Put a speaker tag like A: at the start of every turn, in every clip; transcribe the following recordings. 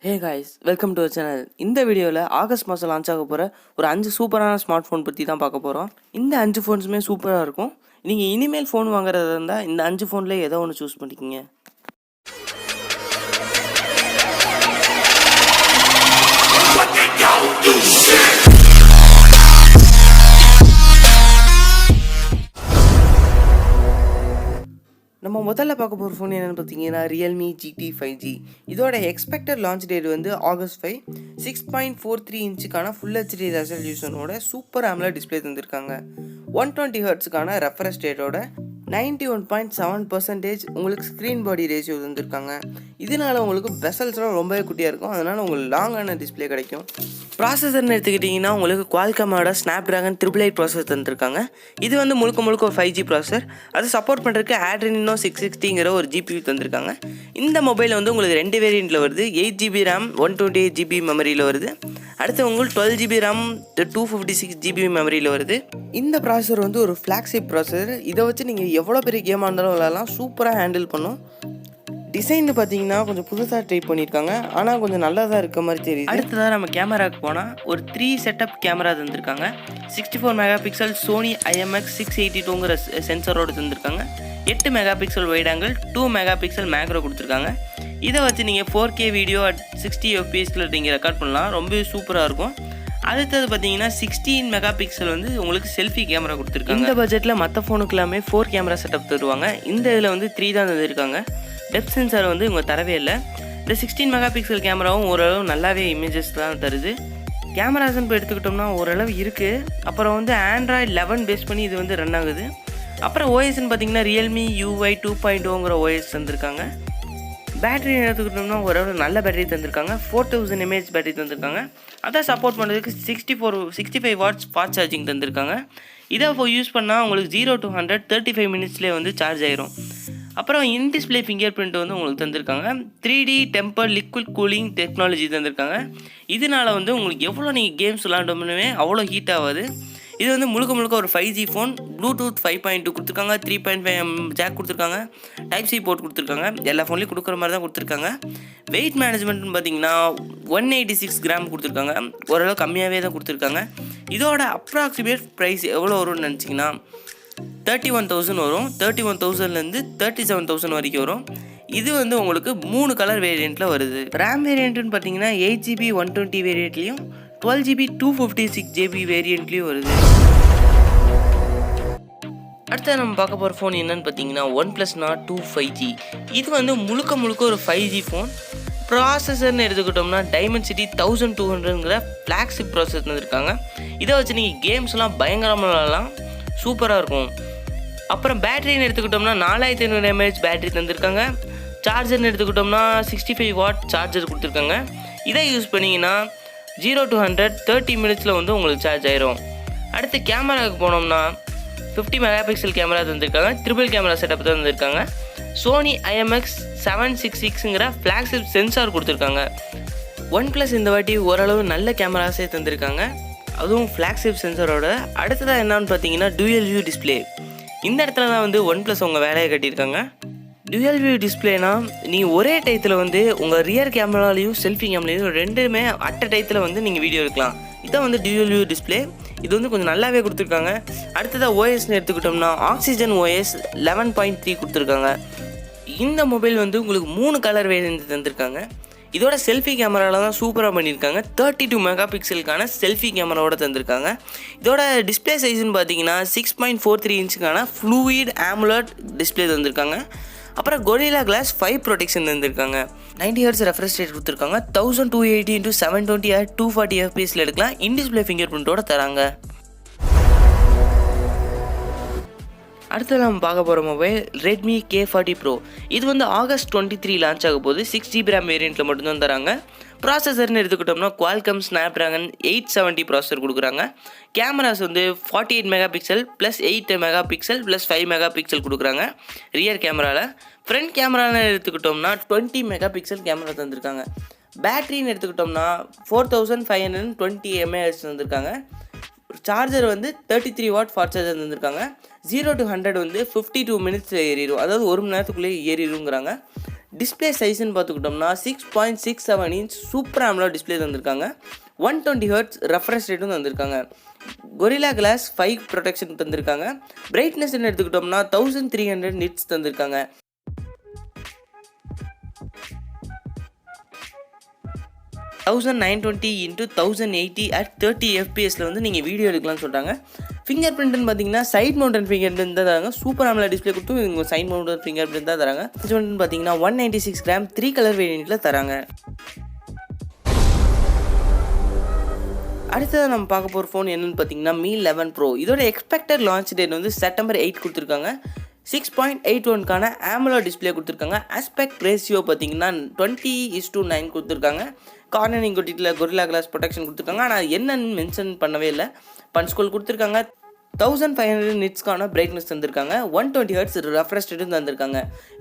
A: Hey guys, welcome to our channel. இந்த வீடியோவில் August மாதம் லான்ச் ஆக போகிற ஒரு 5 சூப்பரான ஸ்மார்ட் ஃபோன் பற்றி தான் பார்க்க போகிறோம். இந்த 5 ஃபோன்ஸுமே சூப்பராக இருக்கும். நீங்கள் இனிமேல் ஃபோன் வாங்குறதா இருந்தால் இந்த 5 ஃபோனில் ஏதோ ஒன்று சூஸ் பண்ணிக்கிங்க. நம்ம முதல்ல பார்க்க போகிற ஃபோன் என்னென்னு பார்த்தீங்கன்னா realme GT 5G. இதோட எக்ஸ்பெக்டட் லான்ச் டேட் வந்து ஆகஸ்ட் 5. 6.43 இன்ச்சுக்கான ஃபுல் ஹெச்டி ரெசல்யூஷனோட சூப்பர் AMOLED டிஸ்பிளே தந்திருக்காங்க. 120 ஹெர்ட்ஸுக்கான ரெஃப்ரெஷ் ரேட்டோட 91.7% உங்களுக்கு ஸ்க்ரீன் பாடி ரேஷியோ தந்திருக்காங்க. இதனால உங்களுக்கு பெசல்ஸ்லாம் ரொம்பவே குட்டியாக இருக்கும், அதனால் உங்களுக்கு லாங்கான டிஸ்பிளே கிடைக்கும். ப்ராசஸர்னு எடுத்துக்கிட்டிங்கன்னா உங்களுக்கு குவால்காமோட ஸ்னாப்ட்ராகன் 888 ப்ராசஸர் தந்துருக்காங்க. இது வந்து முழுக்க ஒரு 5G ப்ராசஸர். அதை சப்போர்ட் பண்ணுறதுக்கு Adreno 660ங்கிற ஒரு GPU தந்திருக்காங்க. இந்த மொபைல் வந்து உங்களுக்கு 2 வேரியண்ட்டில் வருது. 8GB RAM 128GB மெமரியில் வருது. அடுத்து உங்களுக்கு 12GB RAM 256GB மெமரியில் வருது. இந்த ப்ராசஸர் வந்து ஒரு ஃப்ளாக்ஷிப் ப்ராசஸர். இதை வச்சு நீங்கள் எவ்வளோ பெரிய கேமாக இருந்தாலும் விளையாடலாம், சூப்பராக ஹேண்டில் பண்ணும். டிசைன் பார்த்தீங்கன்னா கொஞ்சம் புதுசாக ட்ரை பண்ணியிருக்காங்க, ஆனால் கொஞ்சம் நல்லா தான் இருக்க மாதிரி தெரியுது. அடுத்ததாக நம்ம கேமராவுக்கு போனால் ஒரு 3 செட்டப் கேமரா தந்திருக்காங்க. 64 மெகா பிக்சல் சோனி IMX 682ங்கிற சென்சரோடு தந்திருக்காங்க. 8 mega pixel wide angle 2 mega pixel macro கொடுத்துருக்காங்க. இதை வச்சு நீங்கள் 4K வீடியோ at 60 fps நீங்கள் ரெக்கார்ட் பண்ணலாம், ரொம்பவே சூப்பராக இருக்கும். அடுத்தது பார்த்தீங்கன்னா 16 மெகா பிக்சல் வந்து உங்களுக்கு செல்ஃபி கேமரா கொடுத்துருக்காங்க. இந்த பட்ஜெட்டில் மற்ற ஃபோனுக்கு எல்லாமே 4 கேமரா செட்டப் தருவாங்க. இந்த இதில் வந்து 3 தான் தந்திருக்காங்க. டெப்த் சென்சார் வந்து இவங்க தரவே இல்லை. இந்த 16 மெகா பிக்சல் கேமராவும் ஓரளவு நல்லாவே இமேஜஸ் தான் தருது. கேமராஸ்ன்னு இப்போ எடுத்துக்கிட்டோம்னா ஓரளவு இருக்குது. அப்புறம் வந்து ஆண்ட்ராய்டு 11 பேஸ் பண்ணி இது வந்து ரன் ஆகுது. அப்புறம் ஓஎஸ்ன்னு பார்த்தீங்கன்னா realme UI 2.0ங்கிற ஓஎஸ் தந்திருக்காங்க. பேட்டரி எடுத்துக்கிட்டோம்னா ஓரளவு நல்ல பேட்டரி தந்திருக்காங்க. 4000 mAh பேட்டரி தந்திருக்காங்க. அதை சப்போர்ட் பண்ணுறதுக்கு 65 வாட்ஸ் ஃபாஸ்ட் சார்ஜிங் தந்திருக்காங்க. இதை யூஸ் பண்ணால் உங்களுக்கு 0 to 100 35 மினிட்ஸ்லேயே வந்து சார்ஜ் ஆயிரும். அப்புறம் இன் டிஸ்பிளே ஃபிங்கர் பிரிண்ட் வந்து உங்களுக்கு தந்திருக்காங்க. 3D temper liquid cooling technology தந்திருக்காங்க. இதனால வந்து உங்களுக்கு எவ்வளோ நீங்கள் கேம்ஸ் விளாண்டோம்னுமே அவ்வளோ ஹீட் ஆகாது. இது வந்து முழுக்க ஒரு 5G ஃபோன். ப்ளூடூத் 5.2 கொடுத்துருக்காங்க. 3.5mm ஜாக் கொடுத்துருக்காங்க. Type-C போர்ட் கொடுத்துருக்காங்க. எல்லா ஃபோன்லேயும் கொடுக்குற மாதிரி தான் கொடுத்துருக்காங்க. வெயிட் மேனேஜ்மெண்ட்னு பார்த்தீங்கன்னா 186 கிராம் கொடுத்துருக்காங்க. ஓரளவு கம்மியாகவே தான் கொடுத்துருக்காங்க. இதோட அப்ராக்சிமேட் ப்ரைஸ் எவ்வளோ வரும்னு நினச்சிங்கன்னா 31,000 வரும். 31,000லேருந்து 37,000 வரைக்கும் வரும். இது வந்து உங்களுக்கு 3 கலர் வேரியண்ட்டில் வருது. ரேம் வேரியண்ட்டுன்னு பார்த்தீங்கன்னா 8GB 120 வேரியண்ட்லேயும் 12GB 256GB வேரியண்ட்லேயும் வருது. அடுத்து நம்ம பார்க்க போகிற ஃபோன் என்னன்னு பார்த்தீங்கன்னா oneplus Nord 2 5G. இது வந்து முழுக்க ஒரு 5G ஃபோன். ப்ராசஸர்னு எடுத்துக்கிட்டோம்னா Dimensity 1200ங்கிற ஃப்ளாக்ஷிப் ப்ராசஸர் தந்துருக்காங்க. இதை வச்சு நீங்கள் கேம்ஸ்லாம் பயங்கரமாக விளாடலாம், சூப்பராக இருக்கும். அப்புறம் பேட்டரின்னு எடுத்துக்கிட்டோம்னா 4500 mAh பேட்டரி தந்திருக்காங்க. சார்ஜர்னு எடுத்துக்கிட்டோம்னா 65 வாட் சார்ஜர் கொடுத்துருக்காங்க. இதை யூஸ் பண்ணிங்கன்னா 0 to 100 30 மினிட்ஸில் வந்து உங்களுக்கு சார்ஜ் ஆயிரும். அடுத்து கேமராவுக்கு போனோம்னா 50 மெகா பிக்சல் கேமரா தந்திருக்காங்க. ட்ரிபிள் கேமரா செட்டப் தந்திருக்காங்க. சோனி IMX 766ங்கிற ஃப்ளாக்ஷிப் சென்சார் கொடுத்துருக்காங்க. OnePlus இந்த வாட்டி ஓரளவு நல்ல கேமராஸே தந்திருக்காங்க, அதுவும் ஃப்ளாக்ஷிப் சென்சரோட. அடுத்ததாக என்னன்னு பார்த்தீங்கன்னா dual view டிஸ்பிளே. இந்த இடத்துல தான் வந்து OnePlus உங்கள் வேலையை கட்டியிருக்காங்க. dual view டிஸ்பிளேனா நீங்கள் ஒரே டயத்தில் வந்து உங்கள் ரியர் கேமராலையும் செல்ஃபி கேமராலையும் ரெண்டுமே அட்ட டயத்தில் வந்து நீங்கள் வீடியோ எடுக்கலாம். இதான் வந்து dual view டிஸ்பிளே. இது வந்து கொஞ்சம் நல்லாவே கொடுத்துருக்காங்க. அடுத்ததாக ஓஎஸ்ன்னு எடுத்துக்கிட்டோம்னா ஆக்சிஜன் OS 11.3 கொடுத்துருக்காங்க. இந்த மொபைல் வந்து உங்களுக்கு 3 கலர் வேரியன்ட் தந்திருக்காங்க. இதோட செல்ஃபி கேமராவில் தான் சூப்பராக பண்ணியிருக்காங்க. 32 மெகா பிக்சலுக்கான செல்ஃபி கேமராவோட தந்திருக்காங்க. இதோட டிஸ்பிளே சைஸ்ன்னு பார்த்தீங்கன்னா 6.43 இன்ச்சுக்கான ஃப்ளூயிட் AMOLED டிஸ்பிளே தந்திருக்காங்க. அப்புறம் Gorilla Glass 5 ப்ரொடெக்ஷன் தந்திருக்காங்க. 90 ஹெர்ட்ஸ் ரெஃப்ரெஷ் ரேட் கொடுத்துருக்காங்க. 1280x720 240 fpsல எடுக்கலாம். இன் டிஸ்பிளே ஃபிங்கர் பிரிண்ட்டோட தராங்க. அடுத்து நம்ம பார்க்க போகிற மொபைல் redmi K40 Pro. இது வந்து ஆகஸ்ட் 23 லான்ச் ஆக போகுது. 6GB RAM வேரியண்ட்டில் மட்டும்தான் தராங்க. ப்ராசஸர்னு எடுத்துக்கிட்டோம்னா Qualcomm Snapdragon 870 ப்ராசஸர் கொடுக்குறாங்க. கேமராஸ் வந்து 48 mega pixel plus 8 mega pixel plus 5 mega pixel கொடுக்குறாங்க ரியர் கேமராவில். ஃப்ரண்ட் கேமரான்னு எடுத்துக்கிட்டோம்னா 20 மெகா பிக்சல் கேமரா தந்திருக்காங்க. பேட்டரின்னு எடுத்துக்கிட்டோம்னா 4520 mAh தந்திருக்காங்க. சார்ஜர் வந்து 33 வாட் ஃபாஸ்ட் சார்ஜர் தந்திருக்காங்க. 0 to 100 வந்து 52 மினிட்ஸில் ஏறிடும், அதாவது 1 மணி நேரத்துக்குள்ளே ஏறிடுங்கிறாங்க. டிஸ்பிளே சைஸ்ன்னு பார்த்துக்கிட்டோம்னா 6.67 இன்ச் சூப்பர் AMOLED டிஸ்பிளே தந்திருக்காங்க. 120 ஹெர்ட்ஸ் ரெஃப்ரெஷ் ரேட்டும் தந்திருக்காங்க. கொரில்லா கிளாஸ் 5 ப்ரொடெக்ஷன் தந்திருக்காங்க. பிரைட்னஸ்ன்னு எடுத்துக்கிட்டோம்னா 1300 நிட்ஸ் தந்திருக்காங்க. தௌசண்ட் 1080 at 30 fpsல வந்து நீங்கள் வீடியோ எடுக்கலாம்னு சொல்கிறாங்க. ஃபிங்கர் பிரிண்ட்னு பார்த்தீங்கன்னா சைட் மவுண்டன் ஃபிங்கர் பிரிண்ட் தான் தராங்க. சூப்பர் AMOLED டிஸ்பிளே கொடுத்து இவங்க சைட் மவுண்டன் ஃபிங்கர் பிரிண்ட் தான் தராங்க. பார்த்தீங்கன்னா 196 கிராம் 3 கலர் வேரியண்ட்டில் தராங்க. அடுத்தது நம்ம பார்க்க போகிற ஃபோன் என்னென்னு பார்த்தீங்கன்னா Mi 11 Pro. இதோட எக்ஸ்பெக்டட் லான்ச் டேட் வந்து செப்டம்பர் 8 கொடுத்துருக்காங்க. 6.81க்கான AMOLED டிஸ்பிளே கொடுத்துருக்காங்க. ஆஸ்பெக்ட் ரேஷியோ பார்த்தீங்கன்னா 20:9 கொடுத்துருக்காங்க. கார்னரிங் கொட்டிட்டில் கொரில்லா கிளாஸ் ப்ரொடெக்ஷன் கொடுத்துருக்காங்க. ஆனால் என்னன்னு மென்ஷன் பண்ணவே இல்லை. பஞ்ச் ஹோல் கொடுத்துருக்காங்க. 1500 நிட்ஸ்க்கான பிரைட்னஸ் தந்திருக்காங்க. 120 ஹெர்ட்ஸ் ரெஃப்ரெஷ் ரேட்டும் தந்திருக்காங்க.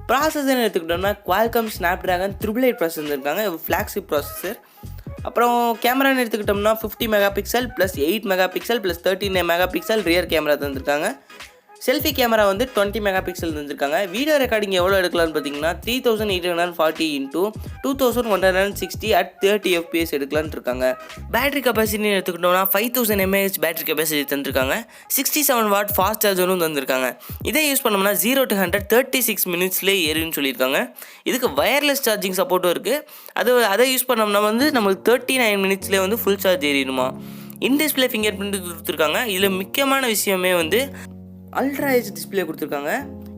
A: ப்ராசஸர் எடுத்துக்கிட்டோம்னா Qualcomm Snapdragon 888 ப்ராசஸர் தந்திருக்காங்க. Flagship processor. அப்புறம் கேமரான்னு எடுத்துக்கிட்டோம்னா 50 mega pixel plus 8 mega pixel plus 13 mega pixel rear camera தந்திருக்காங்க. செல்ஃபி கேமரா வந்து 20 மெகா பிக்சல் தந்திருக்காங்க. வீடியோ ரெக்கார்டிங் எவ்வளோ எடுக்கலாம்னு பார்த்தீங்கன்னா 3840 × 2160 at 30 fps எடுக்கலான்னு இருக்காங்க. பேட்டரி கெப்பாசிட்டின்னு எடுத்துக்கிட்டோம்னா 5000 mAh பேட்டரி கெப்பாசிட்டி தந்திருக்காங்க. 67 வாட் ஃபாஸ்ட் சார்ஜரும் தந்திருக்காங்க. இதை யூஸ் பண்ணோம்னா 0 to 100 36 மினிட்ஸ்லேயே ஏறுன்னு சொல்லியிருக்காங்க. இதுக்கு வயர்லெஸ் சார்ஜிங் சப்போர்ட்டும் இருக்குது. அதை யூஸ் பண்ணோம்னா வந்து நம்மளுக்கு 39 மினிட்ஸ்லேயே வந்து ஃபுல் சார்ஜ் ஏறிடுமா. இன் டிஸ்பிளே ஃபிங்கர் பிரிண்ட் கொடுத்துருக்காங்க. இதில் முக்கியமான விஷயமே வந்து அல்ட்ரா ஹெச் டிஸ்பிளே கொடுத்துருக்காங்க.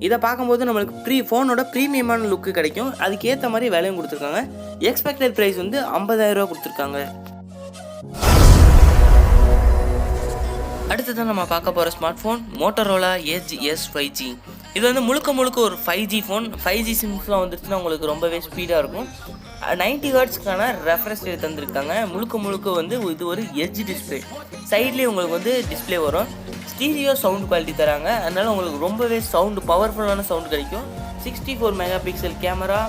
A: இதை பார்க்கும்போது நம்மளுக்கு ஃபோனோட ப்ரீமியமான லுக்கு கிடைக்கும். அதுக்கேற்ற மாதிரி விலையும் கொடுத்துருக்காங்க. எக்ஸ்பெக்டட் ப்ரைஸ் வந்து 50,000 ரூபா கொடுத்துருக்காங்க. அடுத்ததான் நம்ம பார்க்க போகிற smart phone Motorola edge S5G. இது வந்து முழுக்க ஒரு 5G ஃபோன். 5G சிம்ஸ்லாம் வந்துருச்சுன்னா உங்களுக்கு ரொம்பவே ஸ்பீடாக இருக்கும். 90 ஹெர்ட்ஸ்க்கான ரெஃப்ரெஷ் ரேட் தந்திருக்காங்க. முழுக்க வந்து இது ஒரு எட்ஜ் டிஸ்பிளே. சைட்லேயே உங்களுக்கு வந்து டிஸ்பிளே வரும். ஸ்டீரியோ சவுண்ட் குவாலிட்டி தராங்க. அதனால் உங்களுக்கு ரொம்பவே பவர்ஃபுல்லான சவுண்ட் கிடைக்கும். 64 megapixel camera,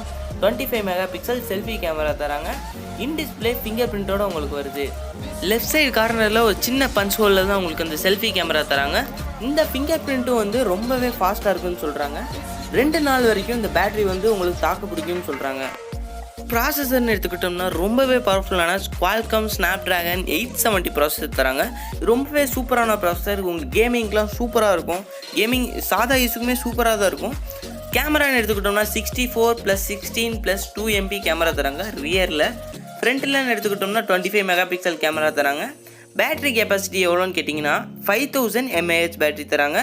A: 25 megapixel selfie camera தராங்க. இன் டிஸ்பிளே ஃபிங்கர் பிரிண்டோட உங்களுக்கு வருது. லெஃப்ட் சைடு கார்னரில் ஒரு சின்ன பஞ்ச் ஹோலில் தான் உங்களுக்கு அந்த செல்ஃபி கேமரா தராங்க. இந்த ஃபிங்கர் பிரிண்ட்டும் வந்து ரொம்பவே ஃபாஸ்ட்டாக இருக்குன்னு சொல்கிறாங்க. 2 நாள் வரைக்கும் இந்த பேட்டரி வந்து உங்களுக்கு தாக்கு பிடிக்கும்னு சொல்கிறாங்க. ப்ராசஸர்னு எடுத்துக்கிட்டோம்னா ரொம்பவே பவர்ஃபுல்லான Qualcomm Snapdragon 870 ப்ராசஸர் தராங்க. ரொம்பவே சூப்பரான ப்ராசஸர். உங்களுக்கு கேமிங்லாம் சூப்பராக இருக்கும். கேமிங் சாதா யூஸுக்குமே சூப்பராக தான் இருக்கும். கேமரான்னு எடுத்துக்கிட்டோம்னா 64 + 16 + 2 MP கேமரா தராங்க ரியரில். ஃப்ரண்ட்லன்னு எடுத்துக்கிட்டோம்னா 25 மெகா பிக்சல் கேமரா தராங்க. பேட்டரி கெப்பாசிட்டி எவ்வளோன்னு கேட்டிங்கன்னா 5000 mAh பேட்டரி தராங்க.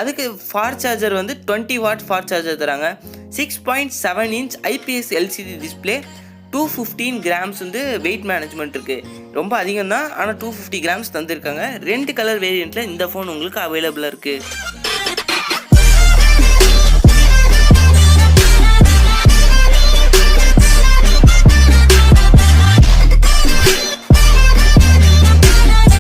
A: அதுக்கு ஃபாஸ்ட் சார்ஜர் வந்து 20 வாட் ஃபாஸ்ட் சார்ஜர் தராங்க. 6.7 inch IPS LCD display. 215 grams வந்து வெயிட் மேனேஜ்மெண்ட் இருக்குது. ரொம்ப அதிகம் தான், ஆனால் 250 கிராம்ஸ் தந்திருக்காங்க. 2 கலர் வேரியண்ட்டில் இந்த ஃபோன் உங்களுக்கு அவைலபிளாக இருக்குது.